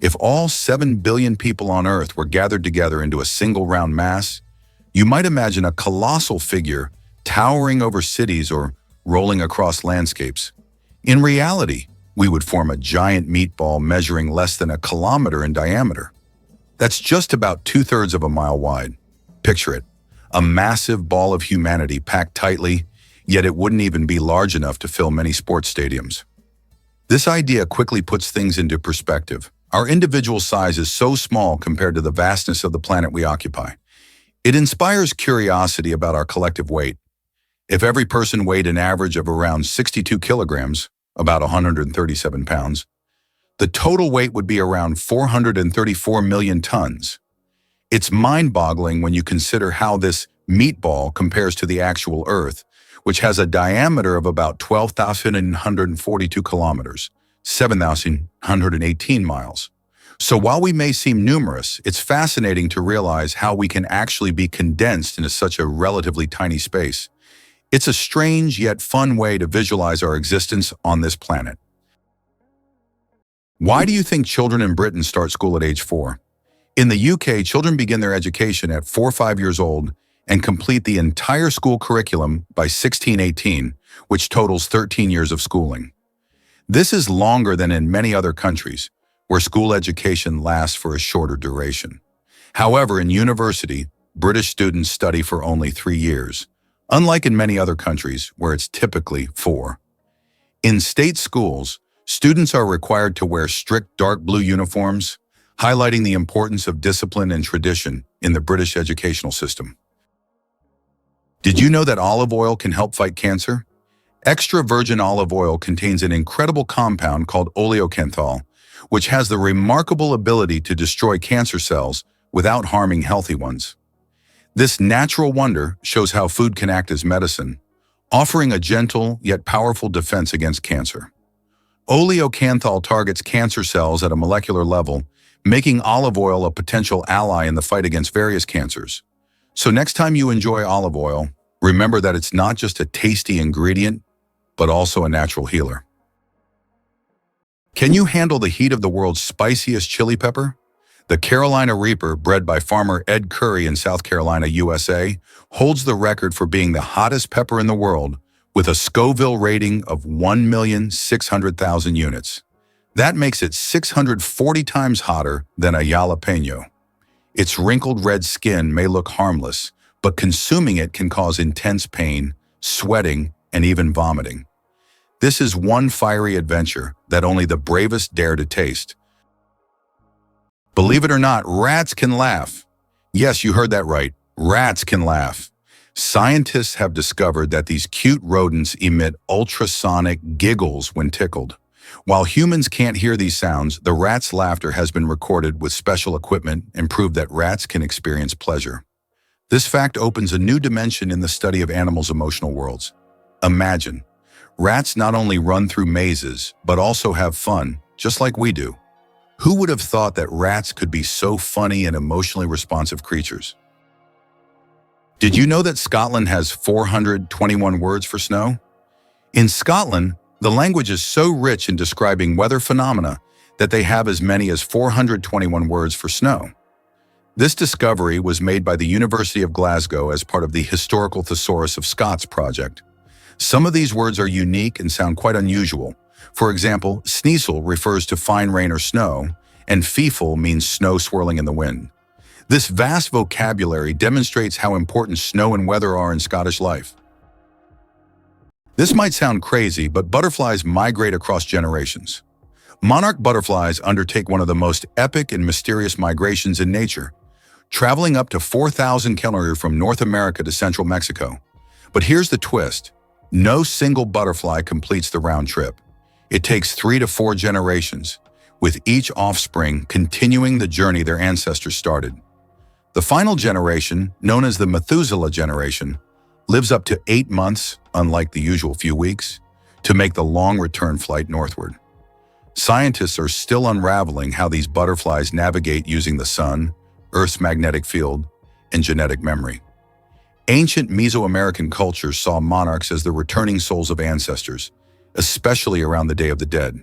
[SPEAKER 1] If all 7 billion people on Earth were gathered together into a single round mass, you might imagine a colossal figure towering over cities or rolling across landscapes. In reality, we would form a giant meatball measuring less than a kilometer in diameter. That's just about 2/3 of a mile wide. Picture it, a massive ball of humanity packed tightly, yet it wouldn't even be large enough to fill many sports stadiums. This idea quickly puts things into perspective. Our individual size is so small compared to the vastness of the planet we occupy. It inspires curiosity about our collective weight. If every person weighed an average of around 62 kilograms, about 137 pounds, the total weight would be around 434 million tons. It's mind-boggling when you consider how this meatball compares to the actual Earth, which has a diameter of about 12,142 kilometers, 7,118 miles. So while we may seem numerous, it's fascinating to realize how we can actually be condensed into such a relatively tiny space. It's a strange yet fun way to visualize our existence on this planet. Why do you think children in Britain start school at age 4? In the UK, children begin their education at 4 or 5 years old and complete the entire school curriculum by 16-18, which totals 13 years of schooling. This is longer than in many other countries, where school education lasts for a shorter duration. However, in university, British students study for only 3 years, unlike in many other countries where it's typically 4. In state schools, students are required to wear strict dark blue uniforms, highlighting the importance of discipline and tradition in the British educational system. Did you know that olive oil can help fight cancer? Extra virgin olive oil contains an incredible compound called oleocanthal, which has the remarkable ability to destroy cancer cells without harming healthy ones. This natural wonder shows how food can act as medicine, offering a gentle yet powerful defense against cancer. Oleocanthal targets cancer cells at a molecular level, making olive oil a potential ally in the fight against various cancers. So next time you enjoy olive oil, remember that it's not just a tasty ingredient, but also a natural healer. Can you handle the heat of the world's spiciest chili pepper? The Carolina Reaper, bred by farmer Ed Curry in South Carolina, USA, holds the record for being the hottest pepper in the world with a Scoville rating of 1,600,000 units. That makes it 640 times hotter than a jalapeno. Its wrinkled red skin may look harmless, but consuming it can cause intense pain, sweating, and even vomiting. This is one fiery adventure that only the bravest dare to taste. Believe it or not, rats can laugh. Yes, you heard that right. Rats can laugh. Scientists have discovered that these cute rodents emit ultrasonic giggles when tickled. While humans can't hear these sounds, the rat's laughter has been recorded with special equipment and proved that rats can experience pleasure. This fact opens a new dimension in the study of animals' emotional worlds. Imagine, rats not only run through mazes, but also have fun, just like we do. Who would have thought that rats could be so funny and emotionally responsive creatures? Did you know that Scotland has 421 words for snow? In Scotland, the language is so rich in describing weather phenomena that they have as many as 421 words for snow. This discovery was made by the University of Glasgow as part of the Historical Thesaurus of Scots project. Some of these words are unique and sound quite unusual. For example, sneasel refers to fine rain or snow, and feefle means snow swirling in the wind. This vast vocabulary demonstrates how important snow and weather are in Scottish life. This might sound crazy, but butterflies migrate across generations. Monarch butterflies undertake one of the most epic and mysterious migrations in nature, traveling up to 4,000 kilometers from North America to central Mexico. But here's the twist. No single butterfly completes the round trip. It takes 3 to 4 generations, with each offspring continuing the journey their ancestors started. The final generation, known as the Methuselah generation, lives up to 8 months, unlike the usual few weeks, to make the long return flight northward. Scientists are still unraveling how these butterflies navigate using the sun, Earth's magnetic field, and genetic memory. Ancient Mesoamerican cultures saw monarchs as the returning souls of ancestors, especially around the Day of the Dead.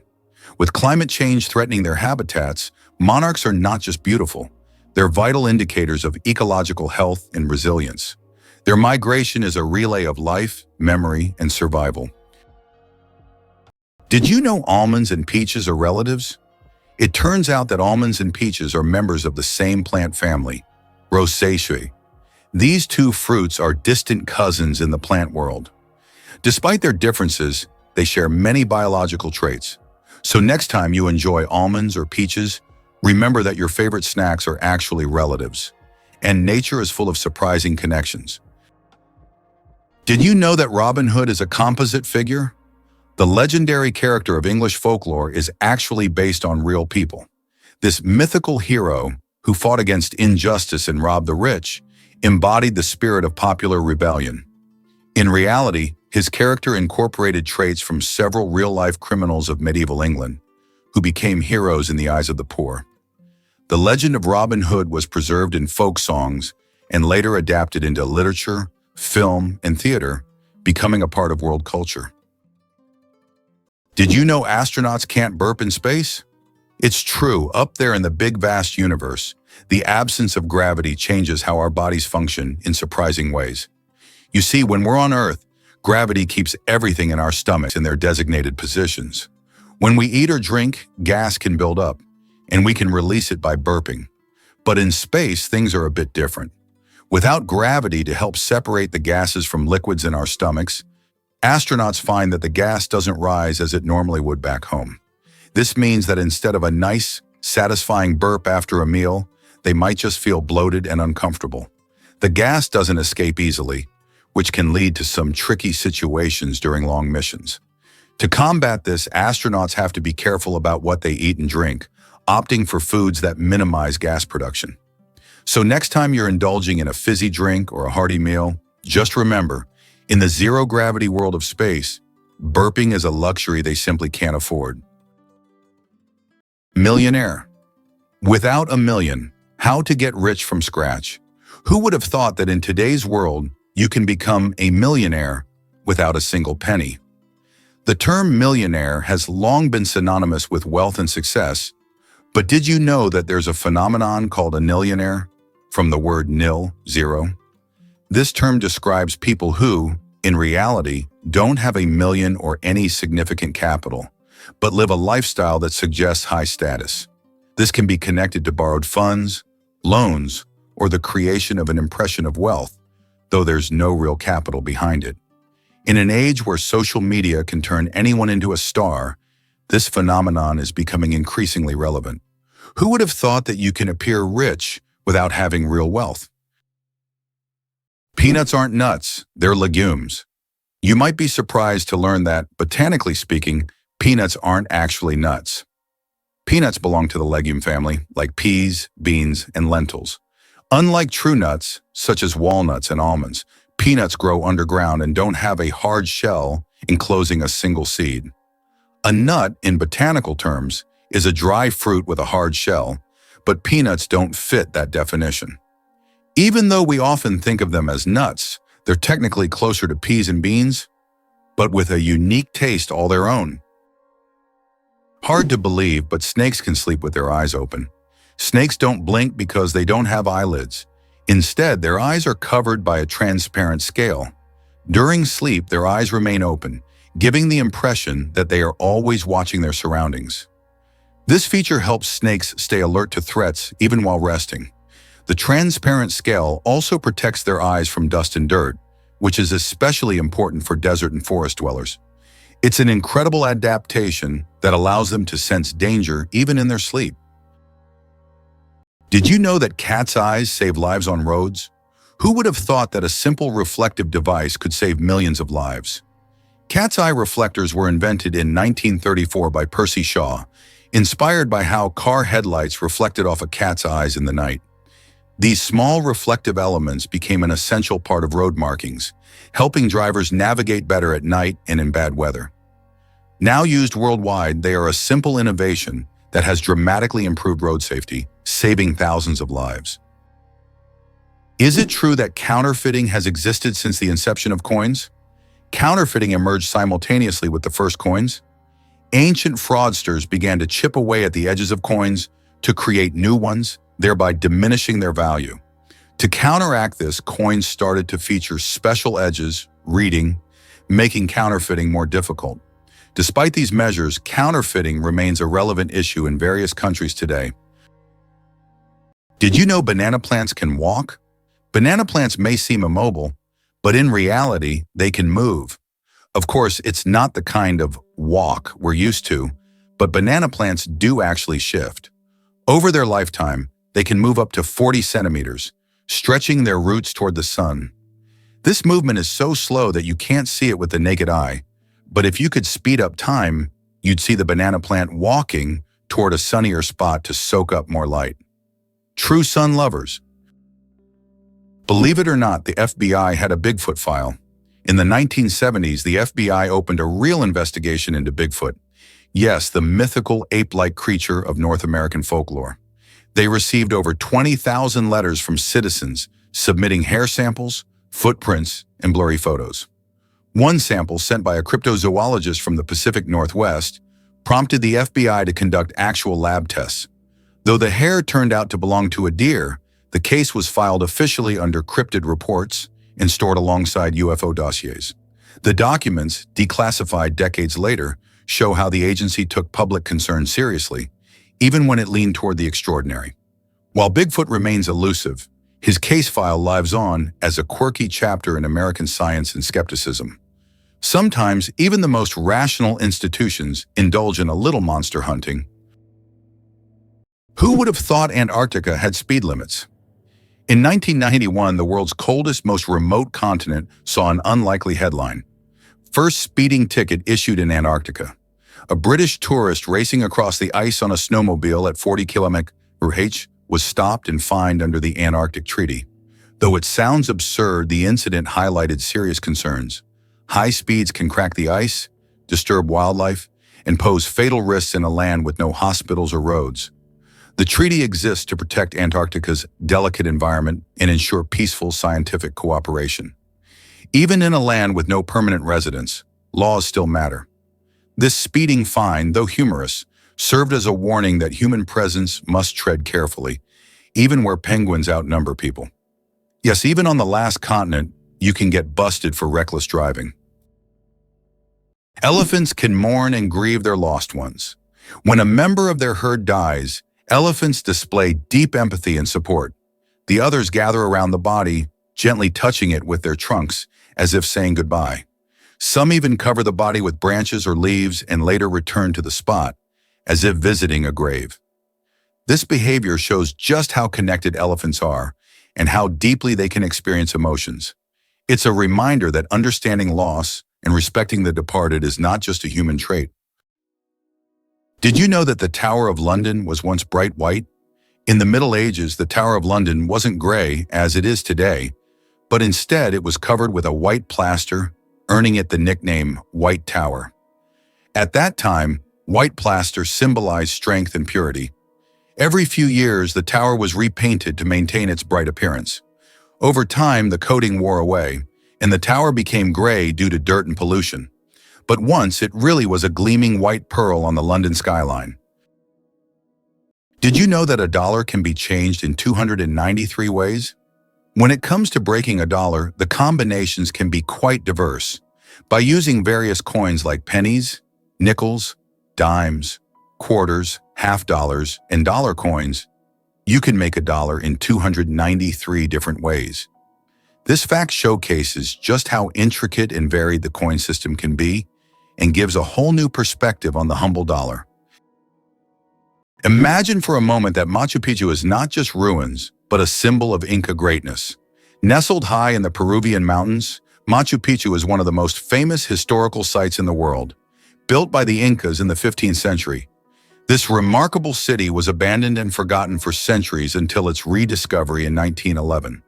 [SPEAKER 1] With climate change threatening their habitats, monarchs are not just beautiful, they're vital indicators of ecological health and resilience. Their migration is a relay of life, memory, and survival. Did you know almonds and peaches are relatives? It turns out that almonds and peaches are members of the same plant family, Rosaceae. These two fruits are distant cousins in the plant world. Despite their differences, they share many biological traits. So next time you enjoy almonds or peaches, remember that your favorite snacks are actually relatives. And nature is full of surprising connections. Did you know that Robin Hood is a composite figure? The legendary character of English folklore is actually based on real people. This mythical hero, who fought against injustice and robbed the rich, embodied the spirit of popular rebellion. In reality, his character incorporated traits from several real-life criminals of medieval England, who became heroes in the eyes of the poor. The legend of Robin Hood was preserved in folk songs and later adapted into literature, film, and theater, becoming a part of world culture. Did you know astronauts can't burp in space? It's true, up there in the big vast universe, the absence of gravity changes how our bodies function in surprising ways. You see, when we're on Earth, gravity keeps everything in our stomachs in their designated positions. When we eat or drink, gas can build up, and we can release it by burping. But in space, things are a bit different. Without gravity to help separate the gases from liquids in our stomachs, astronauts find that the gas doesn't rise as it normally would back home. This means that instead of a nice, satisfying burp after a meal, they might just feel bloated and uncomfortable. The gas doesn't escape easily, which can lead to some tricky situations during long missions. To combat this, astronauts have to be careful about what they eat and drink, opting for foods that minimize gas production. So next time you're indulging in a fizzy drink or a hearty meal, just remember, in the zero-gravity world of space, burping is a luxury they simply can't afford. Millionaire. Without a million, how to get rich from scratch? Who would have thought that in today's world, you can become a millionaire without a single penny? The term millionaire has long been synonymous with wealth and success, but did you know that there's a phenomenon called a nillionaire, from the word nil, zero? This term describes people who, in reality, don't have a million or any significant capital, but live a lifestyle that suggests high status. This can be connected to borrowed funds, loans, or the creation of an impression of wealth, though there's no real capital behind it. In an age where social media can turn anyone into a star, this phenomenon is becoming increasingly relevant. Who would have thought that you can appear rich without having real wealth? Peanuts aren't nuts, they're legumes. You might be surprised to learn that, botanically speaking, peanuts aren't actually nuts. Peanuts belong to the legume family, like peas, beans, and lentils. Unlike true nuts, such as walnuts and almonds, peanuts grow underground and don't have a hard shell enclosing a single seed. A nut, in botanical terms, is a dry fruit with a hard shell, but peanuts don't fit that definition. Even though we often think of them as nuts, they're technically closer to peas and beans, but with a unique taste all their own. Hard to believe, but snakes can sleep with their eyes open. Snakes don't blink because they don't have eyelids. Instead, their eyes are covered by a transparent scale. During sleep, their eyes remain open, giving the impression that they are always watching their surroundings. This feature helps snakes stay alert to threats even while resting. The transparent scale also protects their eyes from dust and dirt, which is especially important for desert and forest dwellers. It's an incredible adaptation that allows them to sense danger even in their sleep. Did you know that cats' eyes save lives on roads? Who would have thought that a simple reflective device could save millions of lives? Cat's eye reflectors were invented in 1934 by Percy Shaw, inspired by how car headlights reflected off a cat's eyes in the night. These small reflective elements became an essential part of road markings, helping drivers navigate better at night and in bad weather. Now used worldwide, they are a simple innovation that has dramatically improved road safety, saving thousands of lives. Is it true that counterfeiting has existed since the inception of coins? Counterfeiting emerged simultaneously with the first coins. Ancient fraudsters began to chip away at the edges of coins to create new ones, thereby diminishing their value. To counteract this, coins started to feature special edges, reading, making counterfeiting more difficult. Despite these measures, counterfeiting remains a relevant issue in various countries today. Did you know banana plants can walk? Banana plants may seem immobile, but in reality, they can move. Of course, it's not the kind of walk we're used to, but banana plants do actually shift. Over their lifetime, they can move up to 40 centimeters, stretching their roots toward the sun. This movement is so slow that you can't see it with the naked eye, but if you could speed up time, you'd see the banana plant walking toward a sunnier spot to soak up more light. True sun lovers. Believe it or not, the FBI had a Bigfoot file. In the 1970s, the FBI opened a real investigation into Bigfoot. Yes, the mythical ape-like creature of North American folklore. They received over 20,000 letters from citizens submitting hair samples, footprints, and blurry photos. One sample, sent by a cryptozoologist from the Pacific Northwest, prompted the FBI to conduct actual lab tests. Though the hair turned out to belong to a deer, the case was filed officially under cryptid reports and stored alongside UFO dossiers. The documents, declassified decades later, show how the agency took public concern seriously, even when it leaned toward the extraordinary. While Bigfoot remains elusive, his case file lives on as a quirky chapter in American science and skepticism. Sometimes, even the most rational institutions indulge in a little monster hunting. Who would have thought Antarctica had speed limits? In 1991, the world's coldest, most remote continent saw an unlikely headline. First speeding ticket issued in Antarctica. A British tourist racing across the ice on a snowmobile at 40 km/h was stopped and fined under the Antarctic Treaty. Though it sounds absurd, the incident highlighted serious concerns. High speeds can crack the ice, disturb wildlife, and pose fatal risks in a land with no hospitals or roads. The treaty exists to protect Antarctica's delicate environment and ensure peaceful scientific cooperation. Even in a land with no permanent residents, laws still matter. This speeding fine, though humorous, served as a warning that human presence must tread carefully, even where penguins outnumber people. Yes, even on the last continent, you can get busted for reckless driving. Elephants can mourn and grieve their lost ones. When a member of their herd dies, elephants display deep empathy and support. The others gather around the body, gently touching it with their trunks, as if saying goodbye. Some even cover the body with branches or leaves and later return to the spot, as if visiting a grave. This behavior shows just how connected elephants are and how deeply they can experience emotions. It's a reminder that understanding loss and respecting the departed is not just a human trait. Did you know that the Tower of London was once bright white? In the Middle Ages, the Tower of London wasn't gray as it is today, but instead it was covered with a white plaster, earning it the nickname White Tower. At that time, white plaster symbolized strength and purity. Every few years, the tower was repainted to maintain its bright appearance. Over time, the coating wore away, and the tower became gray due to dirt and pollution. But once, it really was a gleaming white pearl on the London skyline. Did you know that a dollar can be changed in 293 ways? When it comes to breaking a dollar, the combinations can be quite diverse. By using various coins like pennies, nickels, dimes, quarters, half dollars, and dollar coins, you can make a dollar in 293 different ways. This fact showcases just how intricate and varied the coin system can be, and gives a whole new perspective on the humble dollar. Imagine for a moment that Machu Picchu is not just ruins, but a symbol of Inca greatness. Nestled high in the Peruvian mountains, Machu Picchu is one of the most famous historical sites in the world. Built by the Incas in the 15th century, this remarkable city was abandoned and forgotten for centuries until its rediscovery in 1911.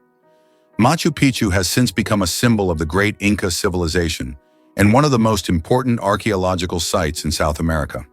[SPEAKER 1] Machu Picchu has since become a symbol of the great Inca civilization, and one of the most important archaeological sites in South America.